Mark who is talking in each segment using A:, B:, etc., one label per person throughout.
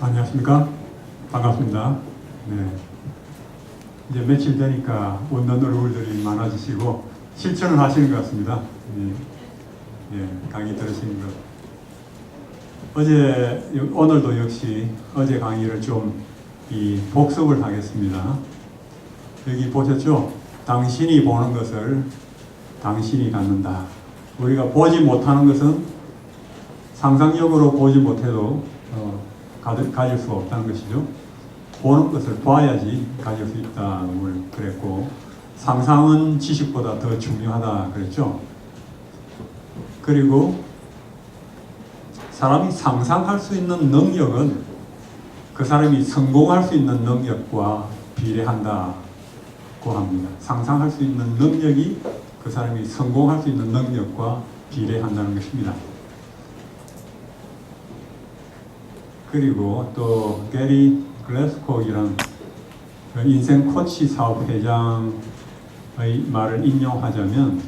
A: 안녕하십니까? 반갑습니다. 네. 이제 며칠 되니까 웃는 얼굴들이 많아지시고 실천을 하시는 것 같습니다. 강의 들으시는 것. 오늘도 역시 어제 강의를 좀 복습을 하겠습니다. 여기 보셨죠? 당신이 보는 것을 당신이 갖는다. 우리가 보지 못하는 것은 상상력으로 보지 못해도 가질 수 없다는 것이죠. 보는 것을 봐야지 가질 수 있다고 그랬고, 상상은 지식보다 더 중요하다 그랬죠. 그리고 사람이 상상할 수 있는 능력은 그 사람이 성공할 수 있는 능력과 비례한다고 합니다. 상상할 수 있는 능력이 그 사람이 성공할 수 있는 능력과 비례한다는 것입니다. 그리고 또 게리 글래스콕이란 인생 코치 사업 회장의 말을 인용하자면,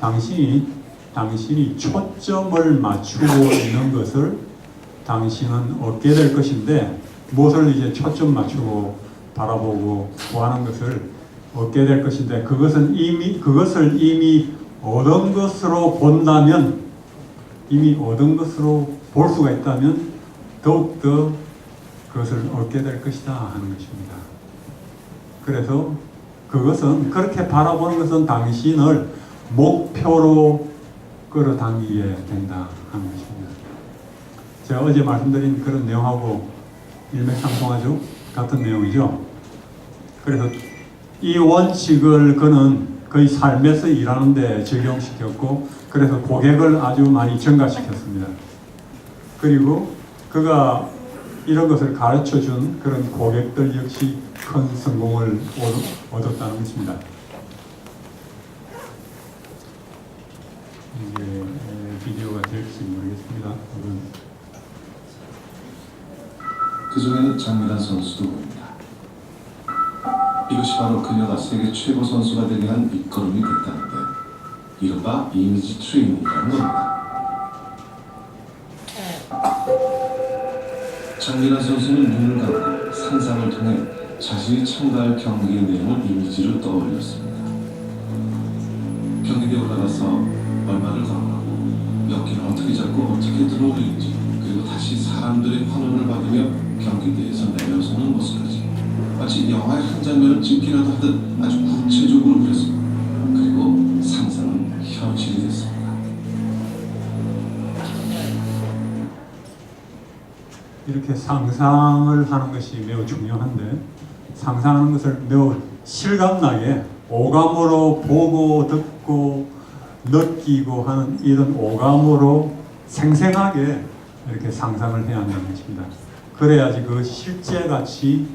A: 당신이 초점을 맞추고 있는 것을 당신은 얻게 될 것인데, 무엇을 이제 초점 맞추고 바라보고 구하는 것을 얻게 될 것인데, 그것을 이미 얻은 것으로 본다면, 이미 얻은 것으로 볼 수가 있다면 더욱더 그것을 얻게 될 것이다 하는 것입니다. 그래서 그렇게 바라보는 것은 당신을 목표로 끌어당기게 된다 하는 것입니다. 제가 어제 말씀드린 그런 내용하고 일맥상통하죠? 같은 내용이죠. 그래서 이 원칙을 그는 거의 삶에서 일하는 데 적용시켰고, 그래서 고객을 아주 많이 증가시켰습니다. 그리고 그가 이런 것을 가르쳐준 그런 고객들 역시 큰 성공을 얻었다는 것입니다. 이게 비디오가 될지 모르겠습니다.
B: 그 중에는 장미란 선수도 보입니다. 이것이 바로 그녀가 세계 최고 선수가 되게 한 밑거름이 됐다는데, 이른바 이미지 트레이닝이라는 겁니다. 장미란 선수는 눈을 감고 상상을 통해 자신이 참가할 경기의 내용을 이미지로 떠올렸습니다. 경기대에 올라가서 얼마를 걸어가고 몇 개를 어떻게 잡고 어떻게 들어올리는지, 그리고 다시 사람들의 환호를 받으며 경기대에서 내려서는 모습까지 마치 영화의 한 장면을 찍기라도 하듯 아주 구체적으로 그렸습니다. 그리고 상상은 현실이 됐습니다.
A: 이렇게 상상을 하는 것이 매우 중요한데, 상상하는 것을 매우 실감나게 오감으로 보고 듣고 느끼고 하는 이런 오감으로 생생하게 이렇게 상상을 해야 하는 것입니다. 그래야지 그 실제같이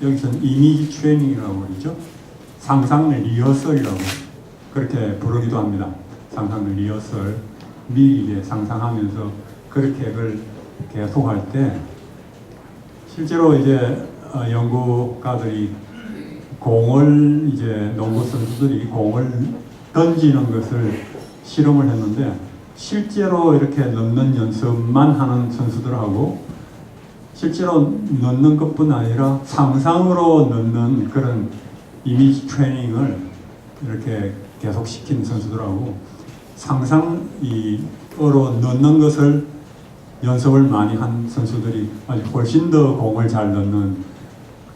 A: 여기서는 이미지 트레이닝이라고 그러죠. 상상 리허설이라고 그렇게 부르기도 합니다. 상상 리허설, 미리 상상하면서 그렇게 그걸 계속할 때, 실제로 이제 연구가들이 농구 선수들이 공을 던지는 것을 실험을 했는데, 실제로 이렇게 넣는 연습만 하는 선수들하고 실제로 넣는 것뿐 아니라 상상으로 넣는 그런 이미지 트레이닝을 이렇게 계속 시킨 선수들하고, 상상으로 넣는 것을 연습을 많이 한 선수들이 아주 훨씬 더 공을 잘 넣는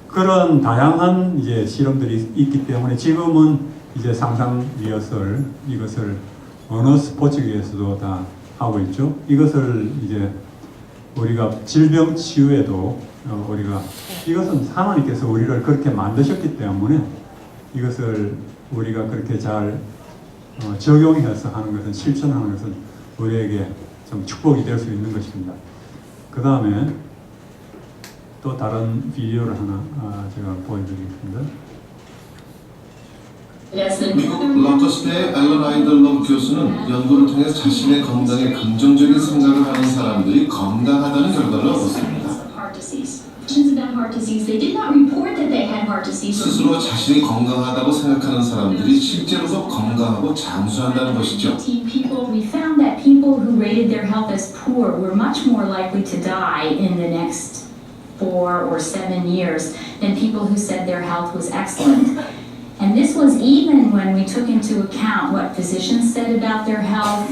A: 그런 다양한 이제 실험들이 있기 때문에, 지금은 이제 상상 리허설 이것을 어느 스포츠계에서도 다 하고 있죠. 이것을 이제 우리가 질병 치유에도 이것은 하나님께서 우리를 그렇게 만드셨기 때문에 이것을 우리가 그렇게 잘 적용해서 하는 것은, 실천하는 것은 우리에게 좀 축복이 될 수 있는 것입니다. 그 다음에 또 다른 비디오를 하나 제가 보여드리겠습니다.
B: 미국 런커스대의 앨런 아이들러 교수는 연구를 통해 자신의 건강에 긍정적인 생각을 하는 사람들이 건강하다는 결과를 얻었습니다. 스스로 자신이 건강하다고 생각하는 사람들이 실제로도 건강하고 장수한다는 것이죠.
C: We found that people who rated their health as poor were much more likely to die in the next 4 or 7 years than people who said their health was excellent. And this was even when we took into account what physicians said about their health,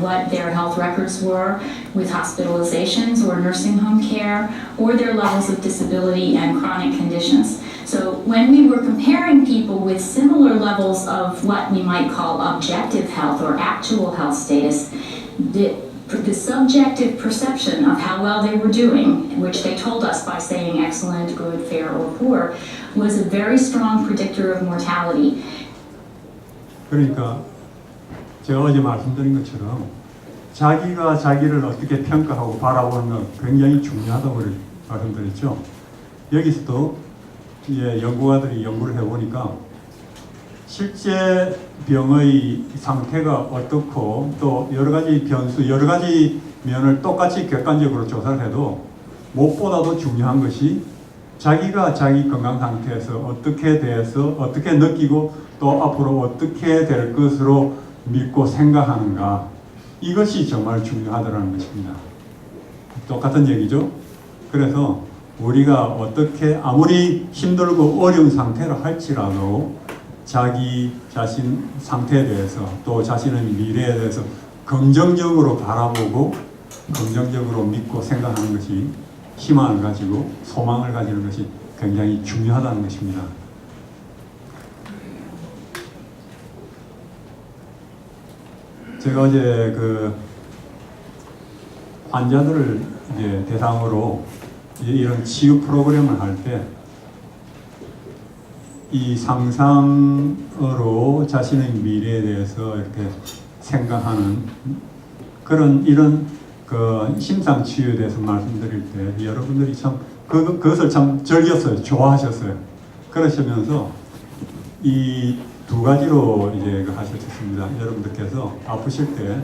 C: what their health records were with hospitalizations or nursing home care, or their levels of disability and chronic conditions. So when we were comparing people with similar levels of what we might call objective health or actual health status, the subjective perception of how well they were doing, which they told us by saying excellent, good, fair, or poor, was a very strong predictor of mortality.
A: 그러니까 제가 어제 말씀드린 것처럼 자기가 자기를 어떻게 평가하고 바라보는 건 굉장히 중요하다고 말씀드렸죠. 여기서도 연구가들이 연구를 해보니까 실제 병의 상태가 어떻고 또 여러 가지 변수, 여러 가지 면을 똑같이 객관적으로 조사를 해도 무엇보다도 중요한 것이 자기가 자기 건강 상태에서 어떻게 대해서 어떻게 느끼고 또 앞으로 어떻게 될 것으로 믿고 생각하는가, 이것이 정말 중요하다는 것입니다. 똑같은 얘기죠. 그래서 우리가 어떻게 아무리 힘들고 어려운 상태를 할지라도 자기 자신 상태에 대해서 또 자신의 미래에 대해서 긍정적으로 바라보고 긍정적으로 믿고 생각하는 것이, 희망을 가지고 소망을 가지는 것이 굉장히 중요하다는 것입니다. 제가 어제 그 환자들을 이제 대상으로 이런 치유 프로그램을 할 때 이 상상으로 자신의 미래에 대해서 이렇게 생각하는 그런 이런 그 심상치유에 대해서 말씀드릴 때 여러분들이 참 그것을 참 즐겼어요. 좋아하셨어요. 그러시면서 이 두 가지로 이제 하셨습니다. 여러분들께서 아프실 때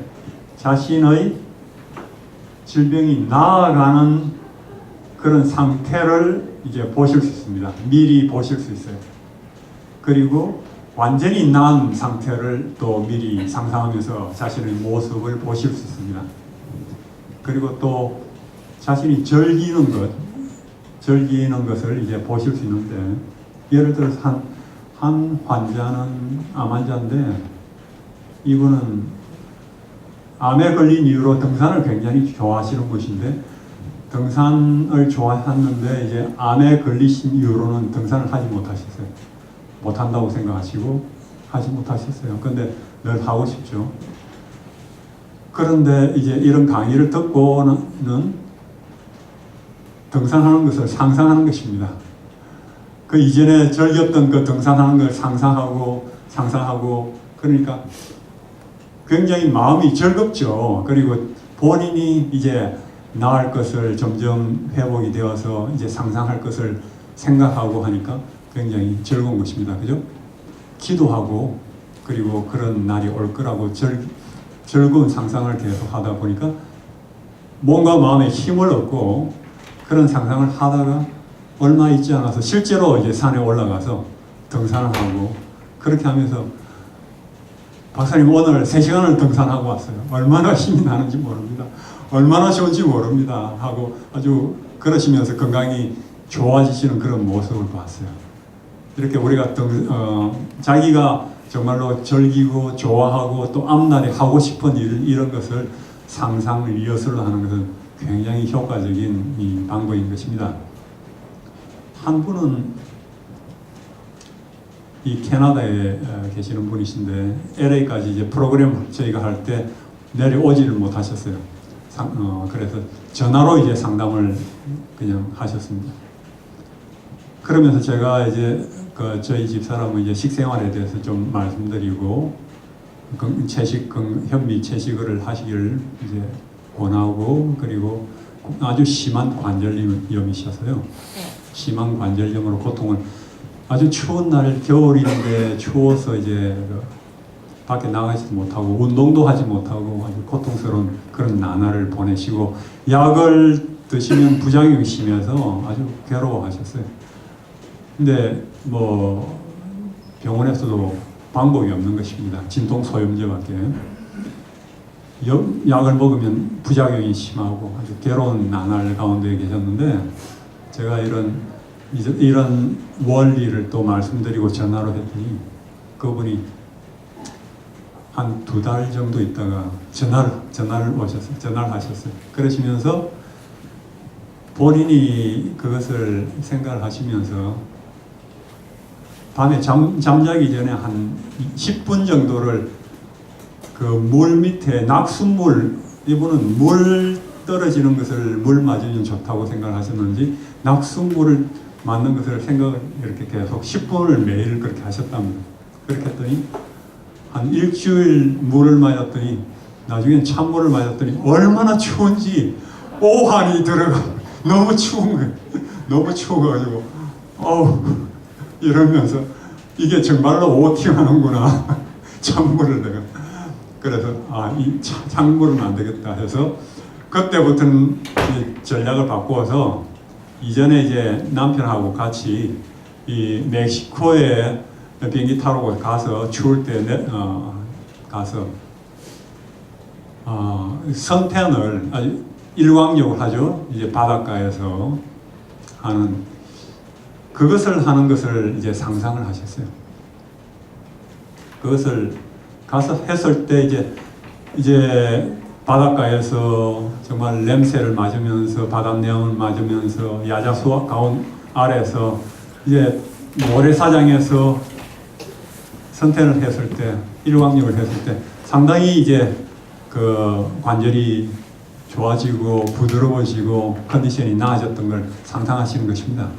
A: 자신의 질병이 나아가는 그런 상태를 이제 보실 수 있습니다. 미리 보실 수 있어요. 그리고 완전히 나은 상태를 또 미리 상상하면서 자신의 모습을 보실 수 있습니다. 그리고 또 자신이 즐기는 것을 이제 보실 수 있는데, 예를 들어서 한 환자는 암 환자인데 이분은 암에 걸린 이후로 등산을 굉장히 좋아하시는 분인데 등산을 좋아했는데 이제 암에 걸리신 이후로는 등산을 하지 못하셨어요. 못한다고 생각하시고 하지 못하셨어요. 근데 늘 하고 싶죠. 그런데 이제 이런 강의를 듣고는 등산하는 것을 상상하는 것입니다. 그 이전에 즐겼던 그 등산하는 걸 상상하고 그러니까 굉장히 마음이 즐겁죠. 그리고 본인이 이제 나을 것을 점점 회복이 되어서 이제 상상할 것을 생각하고 하니까 굉장히 즐거운 것입니다. 그죠? 기도하고 그리고 그런 날이 올 거라고 즐거운 상상을 계속 하다 보니까 뭔가 마음에 힘을 얻고 그런 상상을 하다가 얼마 있지 않아서 실제로 이제 산에 올라가서 등산을 하고 그렇게 하면서 박사님 오늘 3시간을 등산하고 왔어요. 얼마나 힘이 나는지 모릅니다. 얼마나 좋은지 모릅니다. 하고 아주 그러시면서 건강이 좋아지시는 그런 모습을 봤어요. 이렇게 우리가 자기가 정말로 즐기고 좋아하고 또 앞날에 하고 싶은 이런 것을 상상 리허설로 하는 것은 굉장히 효과적인 이 방법인 것입니다. 한 분은 이 캐나다에 계시는 분이신데 LA까지 이제 프로그램 저희가 할 때 내려오지를 못하셨어요. 그래서 전화로 이제 상담을 그냥 하셨습니다. 그러면서 제가 이제 저희 집 사람은 이제 식생활에 대해서 좀 말씀드리고 현미 채식을 하시기를 이제 권하고 그리고 아주 심한 관절염이셔서요. 심한 관절염으로 고통을 아주 추운 날 겨울인데 추워서 이제 밖에 나가지도 못하고 운동도 하지 못하고 아주 고통스러운 그런 나날을 보내시고 약을 드시면 부작용이 심해서 아주 괴로워하셨어요. 근데 뭐 병원에서도 방법이 없는 것입니다. 진통소염제밖에. 약을 먹으면 부작용이 심하고 아주 괴로운 나날 가운데 계셨는데 제가 이런 원리를 또 말씀드리고 전화로 했더니 그분이 한 2달 정도 있다가 전화를 하셨어요. 그러시면서 본인이 그것을 생각을 하시면서 밤에 잠자기 전에 한 10분 정도를 그 물 밑에 낙수물, 이분은 물 떨어지는 것을 물 맞으면 좋다고 생각하셨는지 낙수물을 맞는 것을 이렇게 계속 10분을 매일 그렇게 하셨답니다. 그렇게 했더니 한 일주일 물을 맞았더니 나중엔 찬물을 맞았더니 얼마나 추운지 오한이 들어가 너무 추운 거예요. 너무 추워가지고 이러면서 이게 정말로 오팅하는구나. 찬물을 내가 그래서 이 찬물은 안 되겠다 해서 그때부터는 이 전략을 바꾸어서 이전에 이제 남편하고 같이 이 멕시코에 비행기 타고 가서 추울 때 가서 선탠을 아주 일광욕을 하죠. 이제 바닷가에서 하는 그것을 하는 것을 이제 상상을 하셨어요. 그것을 가서 했을 때 이제 바닷가에서 정말 냄새를 맞으면서 바닷내음을 맞으면서 야자수 가운 아래에서 이제 모래사장에서 선탠을 했을 때 일광욕을 했을 때 상당히 이제 그 관절이 좋아지고 부드러워지고 컨디션이 나아졌던 걸 상상하시는 것입니다.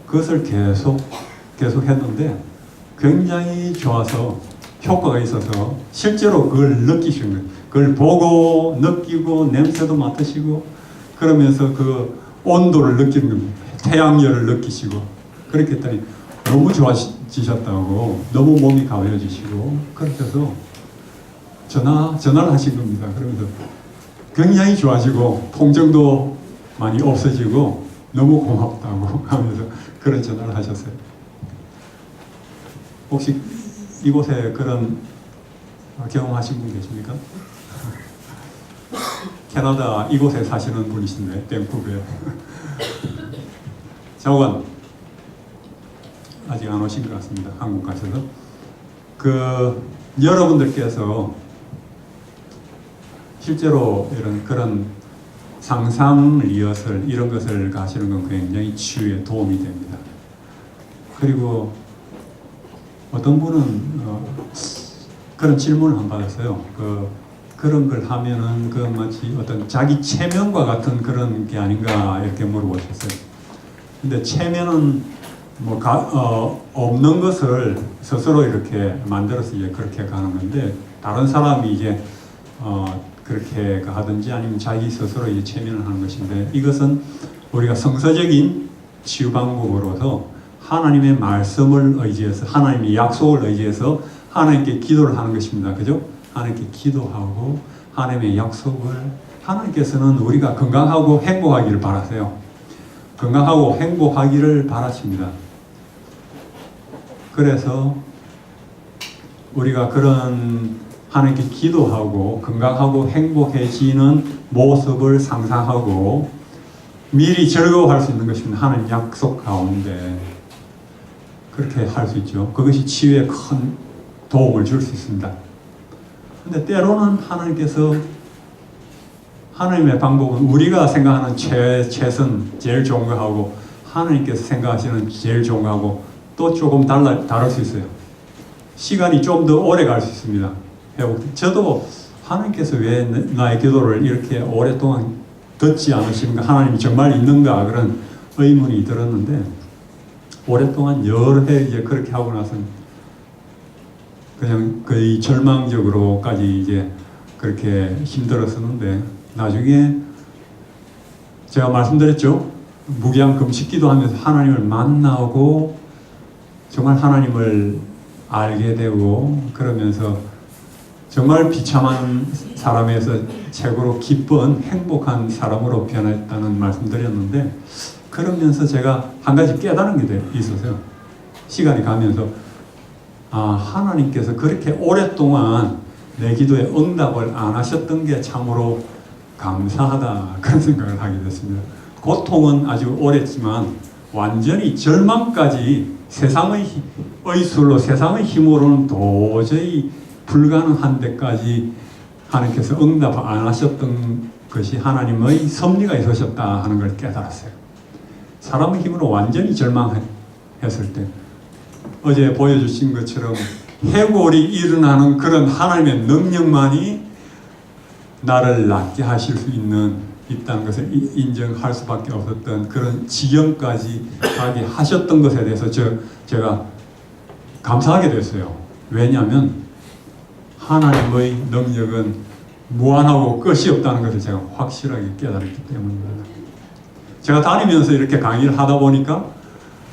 A: 그것을 계속 했는데 굉장히 좋아서 효과가 있어서 실제로 그걸 느끼신 거예요. 그걸 보고 느끼고 냄새도 맡으시고 그러면서 그 온도를 느끼는 겁니다. 태양열을 느끼시고 그렇게 했더니 너무 좋아지셨다고 너무 몸이 가벼워지시고 그렇게 해서 전화를 하신 겁니다. 그러면서 굉장히 좋아지고 통증도 많이 없어지고 너무 고맙다고 하면서 그런 전화를 하셨어요. 혹시 이곳에 그런 경험하신 분 계십니까? 캐나다 이곳에 사시는 분이신데 밴쿠버에 자원 아직 안 오신 것 같습니다. 한국 가셔서 여러분들께서 실제로 그런 상상 리허설 이런 것을 가시는 건 굉장히 치유에 도움이 됩니다. 그리고 어떤 분은 그런 질문을 한 받았어요. 그런 걸 하면은 마치 어떤 자기 체면과 같은 그런 게 아닌가 이렇게 물어보셨어요. 근데 체면은 없는 것을 스스로 이렇게 만들어서 이제 그렇게 가는 건데 다른 사람이 이제 그렇게 하든지 아니면 자기 스스로 이제 체면을 하는 것인데 이것은 우리가 성서적인 치유 방법으로서 하나님의 말씀을 의지해서 하나님의 약속을 의지해서 하나님께 기도를 하는 것입니다. 그죠? 하나님께 기도하고 하나님의 약속을 하나님께서는 우리가 건강하고 행복하기를 바라세요. 건강하고 행복하기를 바라십니다. 그래서 우리가 그런 하나님께 기도하고 건강하고 행복해지는 모습을 상상하고 미리 즐거워할 수 있는 것입니다. 하나님 약속 가운데 그렇게 할 수 있죠. 그것이 치유에 큰 도움을 줄 수 있습니다. 근데 때로는 하나님의 방법은 우리가 생각하는 최선, 제일 좋은 거 하고 하나님께서 생각하시는 제일 좋은 거 하고 또 조금 다를 수 있어요. 시간이 좀 더 오래 갈 수 있습니다. 저도 하나님께서 왜 나의 기도를 이렇게 오랫동안 듣지 않으시는가, 하나님이 정말 있는가 그런 의문이 들었는데 오랫동안 여러 해 이제 그렇게 하고 나서는 그냥 거의 절망적으로까지 이제 그렇게 힘들었었는데 나중에 제가 말씀드렸죠. 무기한 금식기도 하면서 하나님을 만나고 정말 하나님을 알게 되고 그러면서 정말 비참한 사람에서 최고로 기쁜 행복한 사람으로 변했다는 말씀드렸는데 그러면서 제가 한 가지 깨달은 게 있었어요. 시간이 가면서 하나님께서 그렇게 오랫동안 내 기도에 응답을 안 하셨던 게 참으로 감사하다 그런 생각을 하게 됐습니다. 고통은 아주 오랬지만 완전히 절망까지 세상의 의술로 세상의 힘으로는 도저히 불가능한 데까지 하나님께서 응답 안 하셨던 것이 하나님의 섭리가 있으셨다 하는 걸 깨달았어요. 사람의 힘으로 완전히 절망했을 때 어제 보여주신 것처럼 해골이 일어나는 그런 하나님의 능력만이 나를 낫게 하실 수 있다는 것을 인정할 수밖에 없었던 그런 지경까지 가게 하셨던 것에 대해서 제가 감사하게 됐어요. 왜냐하면 하나님의 능력은 무한하고 끝이 없다는 것을 제가 확실하게 깨달았기 때문입니다. 제가 다니면서 이렇게 강의를 하다 보니까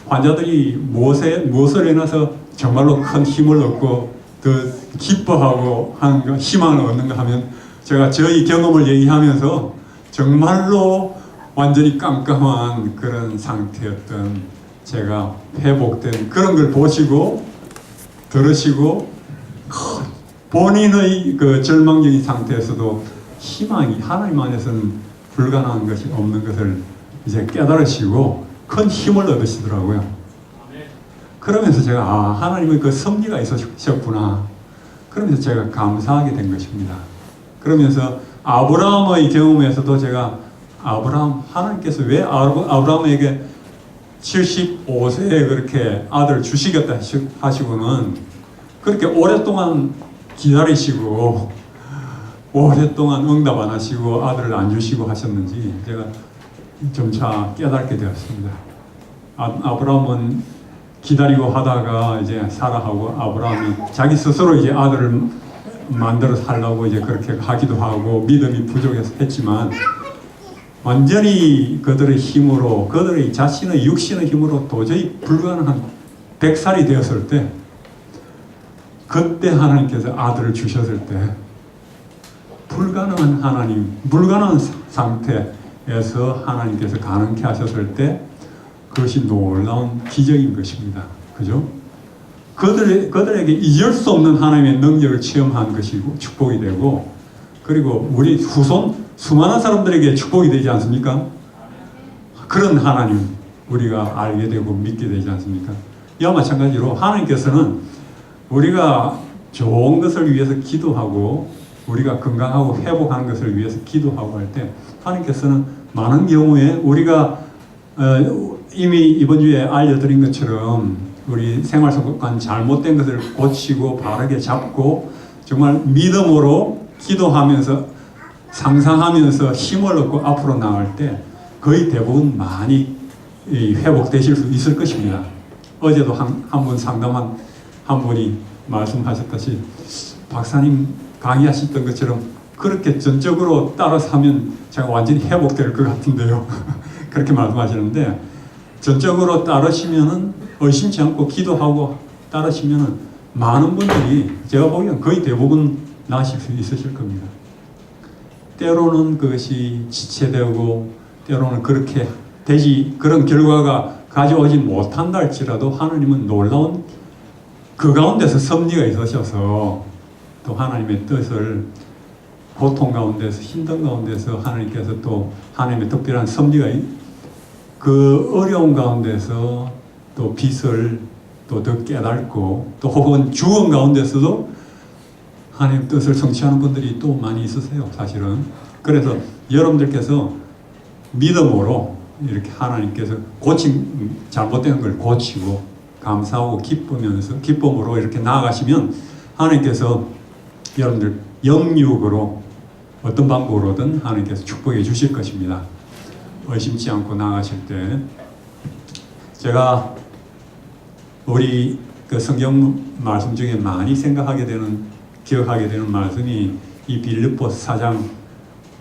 A: 환자들이 무엇을 인해서 정말로 큰 힘을 얻고 더 기뻐하고 하는가, 희망을 얻는가 하면 제가 저희 경험을 얘기하면서 정말로 완전히 깜깜한 그런 상태였던 제가 회복된 그런 걸 보시고 들으시고 본인의 그 절망적인 상태에서도 희망이 하나님 안에서는 불가능한 것이 없는 것을 이제 깨달으시고 큰 힘을 얻으시더라고요. 그러면서 제가 하나님의 그 섭리가 있으셨구나. 그러면서 제가 감사하게 된 것입니다. 그러면서 아브라함의 경험에서도 제가 하나님께서 왜 아브라함에게 75세에 그렇게 아들을 주시겠다 하시고는 그렇게 오랫동안 기다리시고 오랫동안 응답 안 하시고 아들을 안 주시고 하셨는지 제가 점차 깨닫게 되었습니다. 아브라함은 기다리고 하다가 이제 사라하고 아브라함이 자기 스스로 이제 아들을 만들어 살라고 이제 그렇게 하기도 하고 믿음이 부족했지만 완전히 그들의 힘으로 그들의 자신의 육신의 힘으로 도저히 불가능한 100살이 되었을 때 그때 하나님께서 아들을 주셨을 때 불가능한 상태에서 하나님께서 가능케 하셨을 때 그것이 놀라운 기적인 것입니다. 그죠? 그들에게 잊을 수 없는 하나님의 능력을 체험한 것이 축복이 되고 그리고 우리 후손 수많은 사람들에게 축복이 되지 않습니까? 그런 하나님 우리가 알게 되고 믿게 되지 않습니까? 이와 마찬가지로 하나님께서는 우리가 좋은 것을 위해서 기도하고 우리가 건강하고 회복하는 것을 위해서 기도하고 할 때 하나님께서는 많은 경우에 우리가 이미 이번 주에 알려드린 것처럼 우리 생활 습관 잘못된 것을 고치고 바르게 잡고 정말 믿음으로 기도하면서 상상하면서 힘을 얻고 앞으로 나갈 때 거의 대부분 많이 회복되실 수 있을 것입니다. 어제도 한 분 상담한 한 분이 말씀하셨듯이 박사님 강의하셨던 것처럼 그렇게 전적으로 따라서 하면 제가 완전히 회복될 것 같은데요. 그렇게 말씀하시는데 전적으로 따르시면은 의심치 않고 기도하고 따르시면은 많은 분들이 제가 보기엔 거의 대부분 나으실 수 있으실 겁니다. 때로는 그것이 지체되고 때로는 그렇게 그런 결과가 가져오지 못한다 할지라도 하나님은 놀라운 그 가운데서 섭리가 있으셔서 또 하나님의 뜻을 고통 가운데서 힘든 가운데서 하나님께서 또 하나님의 특별한 섭리가 그 어려운 가운데서 또 빛을 또 더 깨닫고 또 혹은 죽음 가운데서도 하나님의 뜻을 성취하는 분들이 또 많이 있으세요, 사실은. 그래서 여러분들께서 믿음으로 이렇게 하나님께서 잘못된 걸 고치고 감사하고 기쁨으로 이렇게 나아가시면 하나님께서 여러분들 영육으로 어떤 방법으로든 하나님께서 축복해 주실 것입니다. 의심치 않고 나아가실 때 제가 우리 그 성경 말씀 중에 많이 기억하게 되는 말씀이 이 빌립보서 4장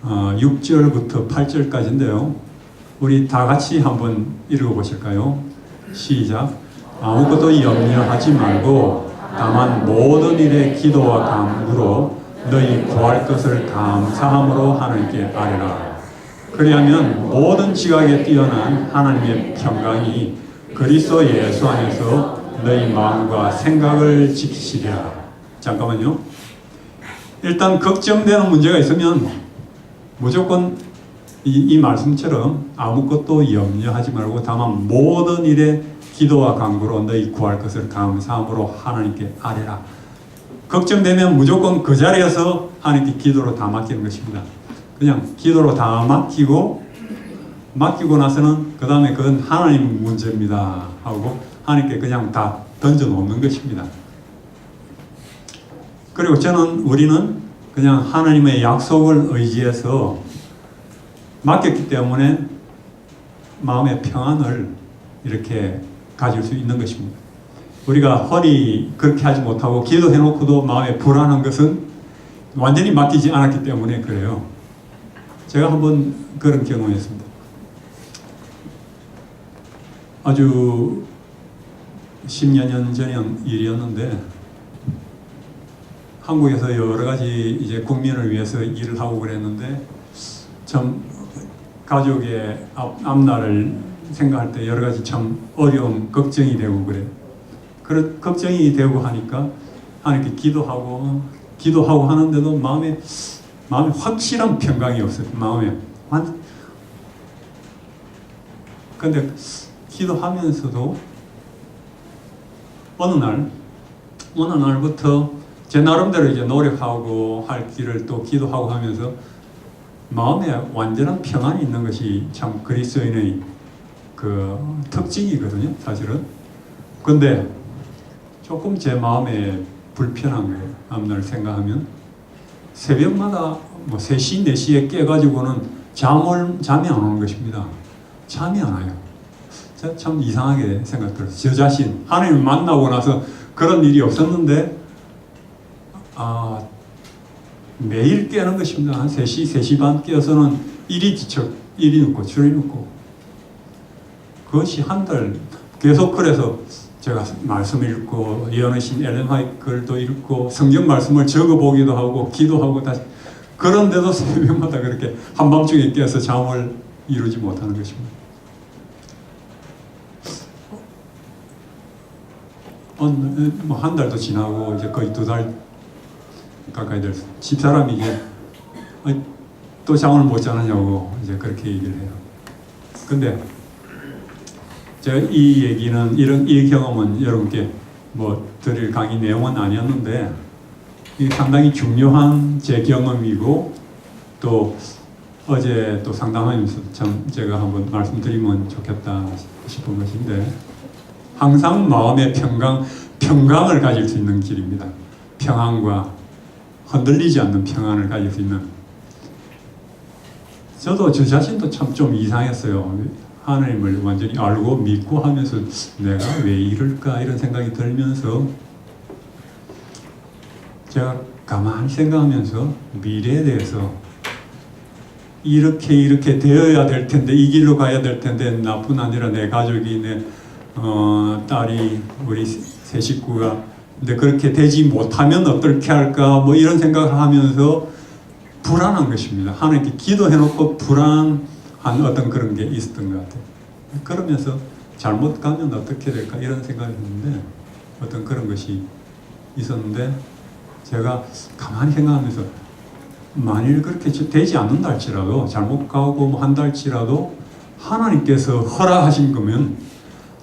A: 6절부터 8절까지인데요. 우리 다 같이 한번 읽어보실까요? 시작. 아무것도 염려하지 말고 다만 모든 일에 기도와 간구로 너희 구할 것을 감사함으로 하나님께 아뢰라. 그리하면 모든 지각에 뛰어난 하나님의 평강이 그리스도 예수 안에서 너희 마음과 생각을 지키시리라. 잠깐만요. 일단 걱정되는 문제가 있으면 무조건 이 말씀처럼 아무것도 염려하지 말고 다만 모든 일에 기도와 간구로 너희 구할 것을 감사함으로 하나님께 아뢰라. 걱정되면 무조건 그 자리에서 하나님께 기도로 다 맡기는 것입니다. 그냥 기도로 다 맡기고 나서는 그 다음에 그건 하나님 문제입니다 하고 하나님께 그냥 다 던져 놓는 것입니다. 그리고 우리는 그냥 하나님의 약속을 의지해서 맡겼기 때문에 마음의 평안을 이렇게 가질 수 있는 것입니다. 우리가 허리 그렇게 하지 못하고 기도해놓고도 마음에 불안한 것은 완전히 맡기지 않았기 때문에 그래요. 제가 한번 그런 경험했습니다. 아주 10여 년 전의 일이었는데 한국에서 여러 가지 이제 국민을 위해서 일을 하고 그랬는데 참 가족의 앞날을 생각할 때 여러 가지 참 어려움, 걱정이 되고 그래요. 그런 걱정이 되고 하니까 하나님께 기도하고 하는데도 마음에 확실한 평강이 없어요. 마음에. 근데 기도하면서도 어느 날부터 제 나름대로 이제 노력하고 할 길을 또 기도하고 하면서 마음에 완전한 평안이 있는 것이 참 그리스도인의 그 특징이거든요, 사실은. 근데 조금 제 마음에 불편한 거예요. 앞날 생각하면 새벽마다 뭐 3시, 4시에 깨가지고는 잠이 안 오는 것입니다. 잠이 안 와요. 제가 참 이상하게 생각들어요. 저 자신 하나님을 만나고 나서 그런 일이 없었는데 매일 깨는 것입니다. 한 3시, 3시 반 깨어서는 이리 늦고 저리 늦고 그것이 한 달 계속. 그래서 제가 말씀 읽고 예언의 엘렌 화이트 글도 읽고 성경 말씀을 적어보기도 하고 기도하고 다시 그런데도 새벽마다 그렇게 한밤중에 깨어서 잠을 이루지 못하는 것입니다. 뭐 한 달도 지나고 이제 거의 2달 가까이 됐어요. 집사람이 이제 또 잠을 못 자느냐고 이제 그렇게 얘기를 해요. 근데 제가 이 얘기는 이 경험은 여러분께 뭐 드릴 강의 내용은 아니었는데 이게 상당히 중요한 제 경험이고 또 어제 또 상담하면서 참 제가 한번 말씀드리면 좋겠다 싶은 것인데 항상 마음의 평강을 가질 수 있는 길입니다. 평안과 흔들리지 않는 평안을 가질 수 있는. 저도 저 자신도 참 좀 이상했어요. 하나님을 완전히 알고 믿고 하면서 내가 왜 이럴까 이런 생각이 들면서 제가 가만히 생각하면서 미래에 대해서 이렇게 되어야 될 텐데 이 길로 가야 될 텐데 나뿐 아니라 내 가족이 내 딸이 우리 세 식구가 근데 그렇게 되지 못하면 어떻게 할까 뭐 이런 생각을 하면서 불안한 것입니다. 하나님께 기도해놓고 불안한 어떤 그런 게 있었던 것 같아요. 그러면서 잘못 가면 어떻게 될까 이런 생각이 했는데 어떤 그런 것이 있었는데 제가 가만히 생각하면서 만일 그렇게 되지 않는다 할지라도 잘못 가고 뭐 한다 할지라도 하나님께서 허락하신 거면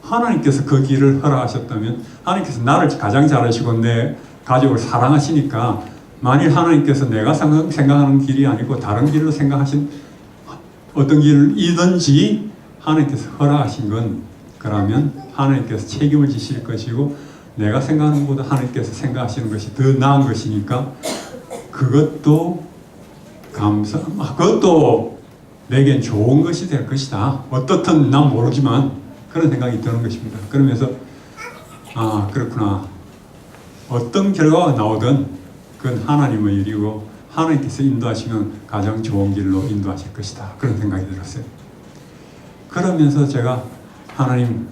A: 하나님께서 그 길을 허락하셨다면 하나님께서 나를 가장 잘 아시고 내 가족을 사랑하시니까 만일 하나님께서 내가 생각하는 길이 아니고 다른 길로 생각하신 어떤 길이든지 하나님께서 허락하신 건 그러면 하나님께서 책임을 지실 것이고 내가 생각하는 것보다 하나님께서 생각하시는 것이 더 나은 것이니까 그것도 그것도 내겐 좋은 것이 될 것이다. 어떻든 난 모르지만 그런 생각이 드는 것입니다. 그러면서 그렇구나. 어떤 결과가 나오든 그건 하나님의 일이고 하나님께서 인도하시면 가장 좋은 길로 인도하실 것이다. 그런 생각이 들었어요. 그러면서 제가 하나님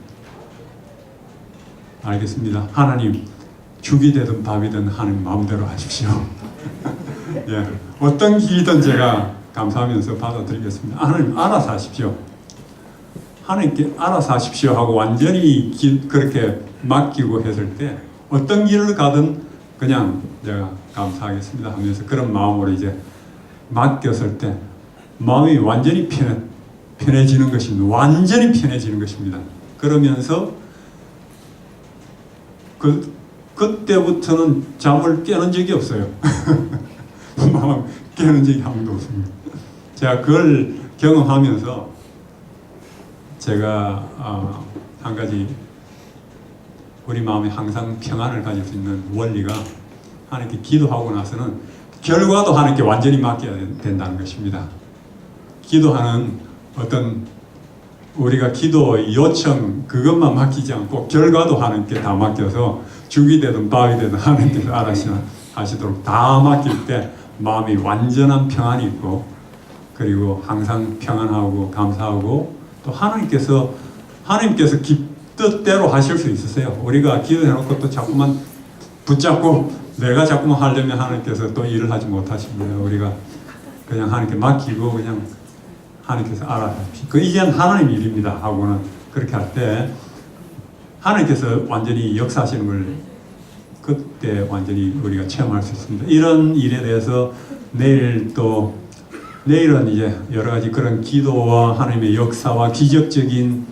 A: 알겠습니다. 하나님 죽이 되든 밥이든 하나님 마음대로 하십시오. 예, 어떤 길이든 제가 감사하면서 받아들이겠습니다. 하나님 알아서 하십시오. 하나님께 알아서 하십시오 하고 완전히 그렇게 맡기고 했을 때 어떤 길을 가든 그냥 제가 감사하겠습니다 하면서 그런 마음으로 이제 맡겼을 때 마음이 완전히 편해지는 것입니다. 완전히 편해지는 것입니다. 그러면서 그때부터는 잠을 깨는 적이 없어요. 마음 깨는 적이 한 번도 없습니다. 제가 그걸 경험하면서 제가 한 가지 우리 마음에 항상 평안을 가질 수 있는 원리가 하나님께 기도하고 나서는 결과도 하나님께 완전히 맡겨야 된다는 것입니다. 기도하는 어떤 우리가 기도 요청 그것만 맡기지 않고 결과도 하나님께 다 맡겨서 죽이 되든 밥이 되든 하나님께서 알아서 하시도록 다 맡길 때 마음이 완전한 평안이 있고 그리고 항상 평안하고 감사하고 또 하나님께서 뜻대로 하실 수 있으세요. 우리가 기도해놓고 또 자꾸만 붙잡고 내가 자꾸만 하려면 하나님께서 또 일을 하지 못하십니다. 우리가 그냥 하나님께 맡기고 그냥 하나님께서 알아서 그 이제는 하나님 일입니다 하고는 그렇게 할 때 하나님께서 완전히 역사하시는 걸 그때 완전히 우리가 체험할 수 있습니다. 이런 일에 대해서 내일은 이제 여러 가지 그런 기도와 하나님의 역사와 기적적인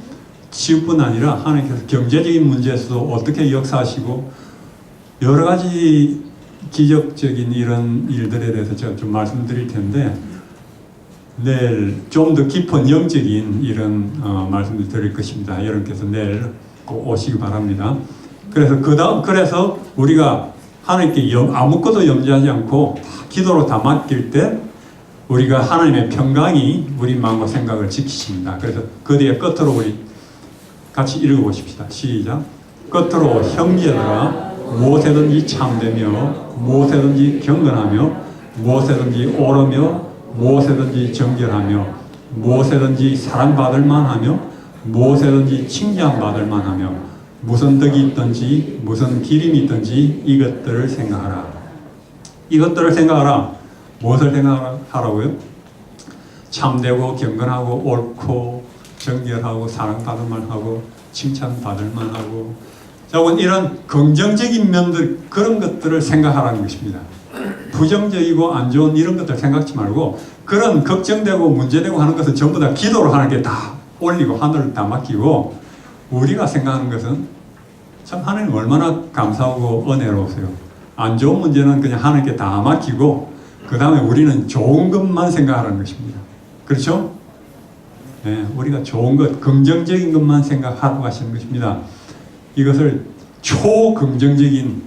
A: 치유뿐 아니라 하나님께서 경제적인 문제에서도 어떻게 역사하시고 여러 가지 기적적인 이런 일들에 대해서 제가 좀 말씀드릴 텐데 내일 좀 더 깊은 영적인 이런 말씀을 드릴 것입니다. 여러분께서 내일 꼭 오시기 바랍니다. 그래서 우리가 하나님께 아무것도 염려하지 않고 기도로 다 맡길 때 우리가 하나님의 평강이 우리 마음과 생각을 지키십니다. 그래서 그 뒤에 끝으로 우리 같이 읽어보십시다. 시작. 끝으로 형제들아 무엇에든지 참되며 무엇에든지 경건하며 무엇에든지 옳으며 무엇에든지 정결하며 무엇에든지 사랑받을 만하며 무엇에든지 칭찬받을 만하며 무슨 덕이 있든지 무슨 기림이 있든지 이것들을 생각하라. 이것들을 생각하라. 무엇을 생각하라고요? 참되고 경건하고 옳고 정결하고 사랑받을 만하고 칭찬받을 만하고 이런 긍정적인 면들 그런 것들을 생각하라는 것입니다. 부정적이고 안 좋은 이런 것들 생각지 말고 그런 걱정되고 문제되고 하는 것은 전부 다 기도로 하나님께 다 올리고 하늘을 다 맡기고 우리가 생각하는 것은 참 하나님 얼마나 감사하고 은혜로우세요. 안 좋은 문제는 그냥 하나님께 다 맡기고 그 다음에 우리는 좋은 것만 생각하라는 것입니다. 그렇죠? 네, 우리가 좋은 것, 긍정적인 것만 생각하고 가시는 것입니다. 이것을 초긍정적인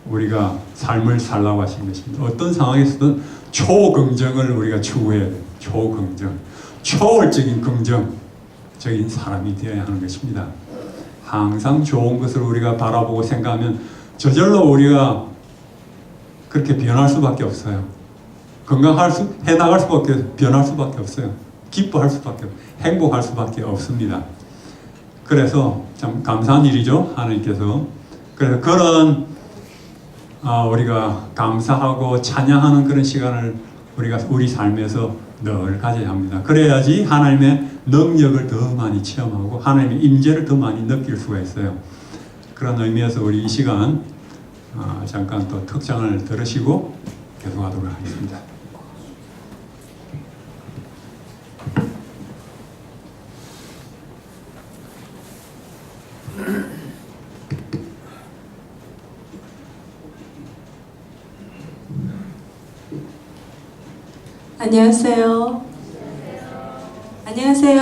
A: 우리가 삶을 살라고 하시는 것입니다. 어떤 상황에서든 초긍정을 우리가 추구해야 돼요. 초긍정. 초월적인 긍정적인 사람이 되어야 하는 것입니다. 항상 좋은 것을 우리가 바라보고 생각하면 저절로 우리가 그렇게 변할 수밖에 없어요. 해나갈 수밖에, 변할 수밖에 없어요. 기뻐할 수밖에, 행복할 수밖에 없습니다. 그래서 참 감사한 일이죠. 하나님께서. 그래서 그런 우리가 감사하고 찬양하는 그런 시간을 우리가 우리 삶에서 늘 가져야 합니다. 그래야지 하나님의 능력을 더 많이 체험하고 하나님의 임재를 더 많이 느낄 수가 있어요. 그런 의미에서 우리 이 시간 잠깐 또 특장을 들으시고 계속하도록 하겠습니다.
D: 안녕하세요. 안녕하세요.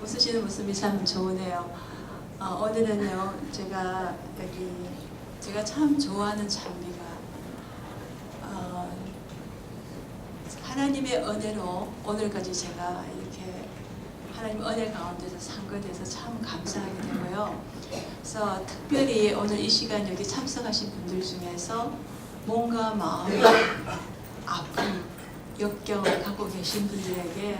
D: 웃으시는 모습이 참 좋으네요. 오늘은요, 제가 참 좋아하는 장비가 하나님의 은혜로 오늘까지 제가 이렇게 하나님 은혜 가운데서 산 것에 대해서 참 감사하게 되고요. 그래서 특별히 오늘 이 시간 여기 참석하신 분들 중에서 뭔가 마음이 아픈 역경을 갖고 계신 분들에게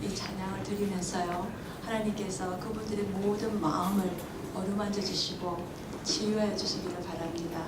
D: 이 찬양을 드리면서요, 하나님께서 그분들의 모든 마음을 어루만져 주시고 치유해 주시기를 바랍니다.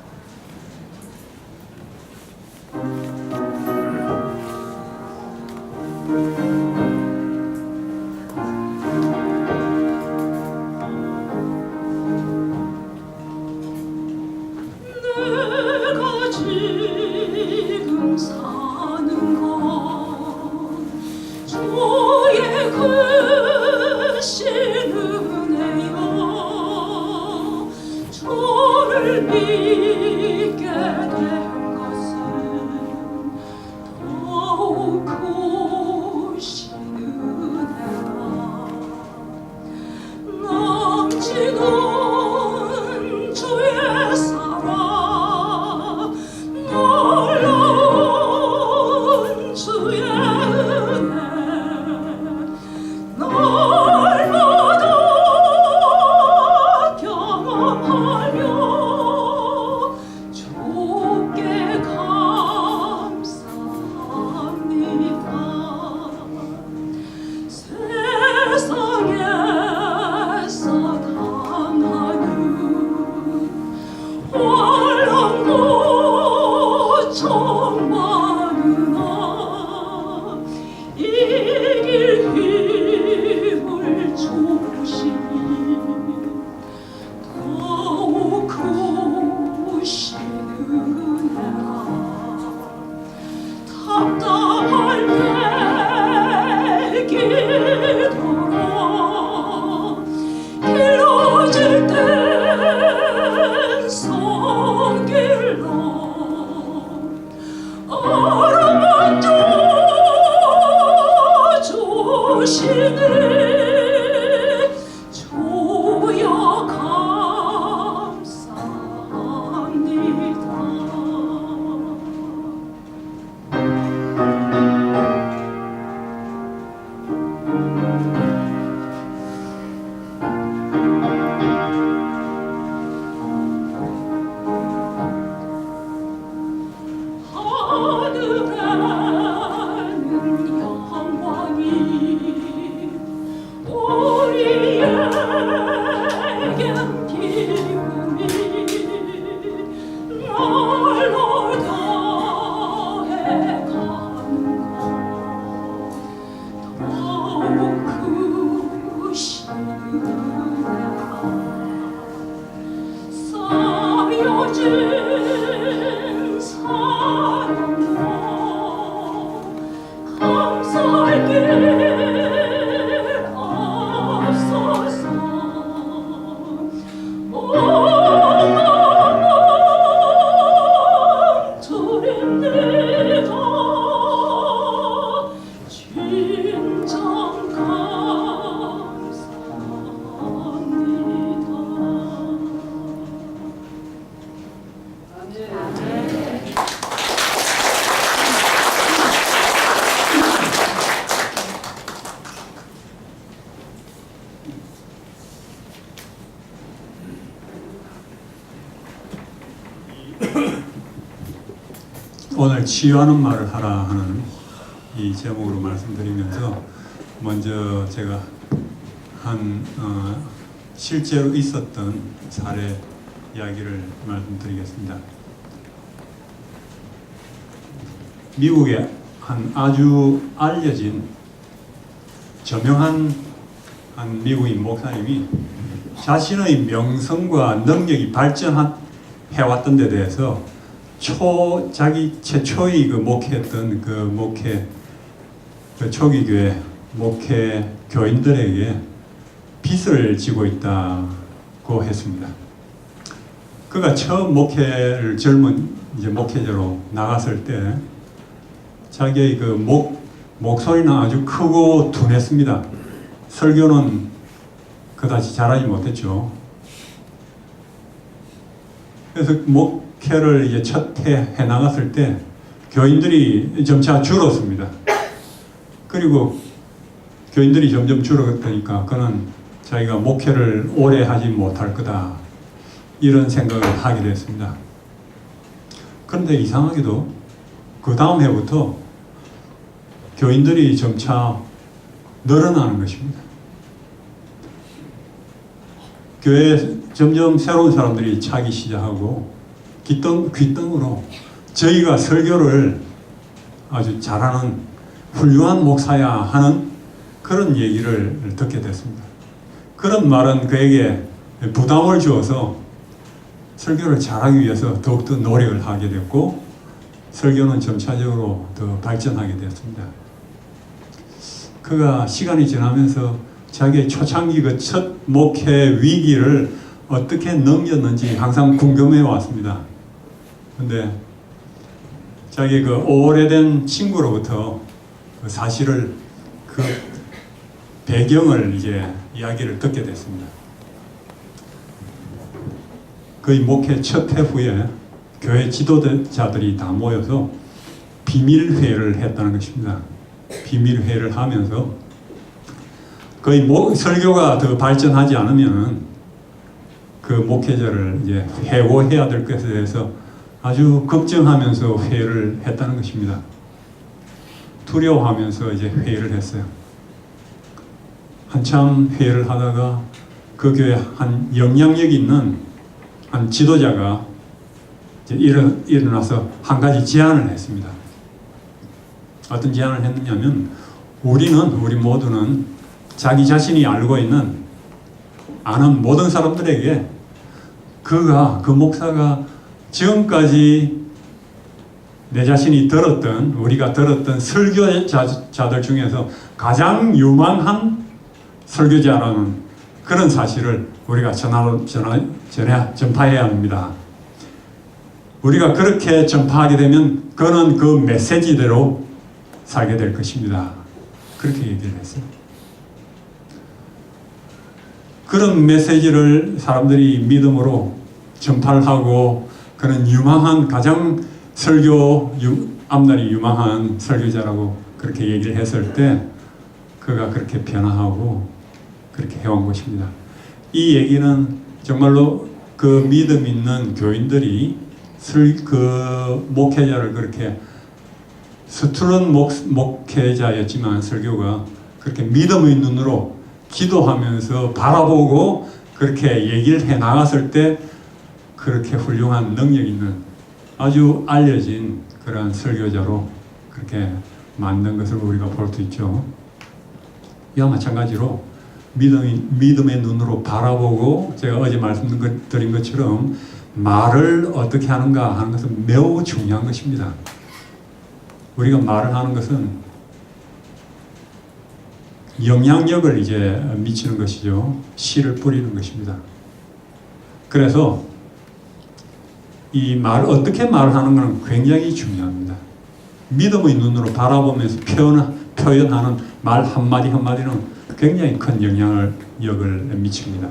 D: 요청 많으나 이길 힘을 주시니 더욱 크신 은혜가 답답할 때 기도로 길어질 땐 성길로 얼음만 주시니 주여 감사합니다. 하늘에는 영광이 우리에겐 기쁨이 날로 더해가는 것 더욱 크신 은혜가 쌓여진 사랑으로 감사할 길 없어서 멈춰립니다. 진정 감사합니다.
A: 오늘 치유하는 말을 하라 하는 이 제목으로 말씀드리면서 먼저 제가 실제로 있었던 사례 이야기를 말씀드리겠습니다. 미국의 한 아주 알려진 저명한 한 미국인 목사님이 자신의 명성과 능력이 발전해왔던 데 대해서 자기 최초의 그 목회했던 그 초기교회 목회 교인들에게 빚을 지고 있다고 했습니다. 그가 처음 목회를 젊은 이제 목회자로 나갔을 때 자기의 그 목소리는 아주 크고 둔했습니다. 설교는 그다지 잘하지 못했죠. 그래서 목회를 이제 첫 해 나갔을 때 교인들이 점차 줄었습니다. 그리고 교인들이 점점 줄어드니까 그는 자기가 목회를 오래 하지 못할 거다 이런 생각을 하게 됐습니다. 그런데 이상하게도 그 다음 해부터 교인들이 점차 늘어나는 것입니다. 교회에 점점 새로운 사람들이 차기 시작하고 귀등으로 저희가 설교를 아주 잘하는 훌륭한 목사야 하는 그런 얘기를 듣게 됐습니다. 그런 말은 그에게 부담을 주어서 설교를 잘하기 위해서 더욱더 노력을 하게 됐고 설교는 점차적으로 더 발전하게 되었습니다. 그가 시간이 지나면서 자기의 초창기 그 첫 목회 위기를 어떻게 넘겼는지 항상 궁금해 왔습니다. 근데 자기 그 오래된 친구로부터 그 사실을 그 배경을 이제 이야기를 듣게 됐습니다. 그의 목회 첫 해 후에 교회 지도자들이 다 모여서 비밀회를 했다는 것입니다. 비밀회를 하면서 거의 설교가 더 발전하지 않으면 그 목회자를 이제 해고해야 될 것에 대해서 아주 걱정하면서 회의를 했다는 것입니다. 두려워하면서 이제 회의를 했어요. 한참 회의를 하다가 그 교회 한 영향력 있는 한 지도자가 이제 일어나서 한 가지 제안을 했습니다. 어떤 제안을 했느냐면 우리 모두는 자기 자신이 알고 있는 아는 모든 사람들에게 그 목사가 지금까지 내 자신이 우리가 들었던 설교자들 중에서 가장 유망한 설교자라는 그런 사실을 우리가 전파해야 합니다. 우리가 그렇게 전파하게 되면 그는 그 메시지대로 살게 될 것입니다. 그렇게 얘기를 했어요. 그런 메시지를 사람들이 믿음으로 전파를 하고 그런 가장 앞날이 유망한 설교자라고 그렇게 얘기를 했을 때 그가 그렇게 변화하고 그렇게 해온 것입니다. 이 얘기는 정말로 그 믿음 있는 교인들이 그 목회자를 그렇게 서투른 목회자였지만 설교가 그렇게 믿음의 눈으로 기도하면서 바라보고 그렇게 얘기를 해 나갔을 때 그렇게 훌륭한 능력 있는 아주 알려진 그런 설교자로 그렇게 만든 것을 우리가 볼 수 있죠. 이와 마찬가지로 믿음의 눈으로 바라보고 제가 어제 말씀드린 것처럼 말을 어떻게 하는가 하는 것은 매우 중요한 것입니다. 우리가 말을 하는 것은 영향력을 이제 미치는 것이죠. 씨를 뿌리는 것입니다. 그래서 어떻게 말을 하는 것은 굉장히 중요합니다. 믿음의 눈으로 바라보면서 표현하는 말 한마디 한마디는 굉장히 큰 영향력을 미칩니다.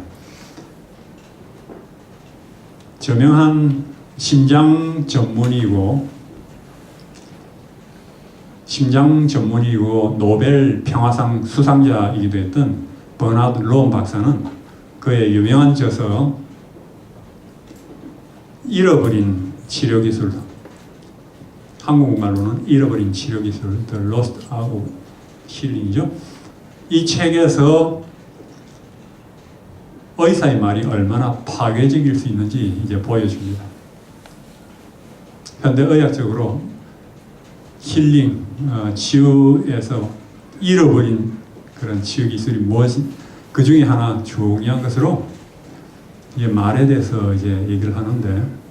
A: 저명한 심장 전문의이고 노벨 평화상 수상자이기도 했던 버나드 롬 박사는 그의 유명한 저서 잃어버린 치료기술, 한국말로는 잃어버린 치료기술, The Lost Art of Healing이죠. 이 책에서 의사의 말이 얼마나 파괴적일 수 있는지 이제 보여줍니다. 현대의학적으로 힐링, 치유에서 잃어버린 그런 치유 기술이 무엇인 그 중에 하나 중요한 것으로 이제 말에 대해서 이제 얘기를 하는데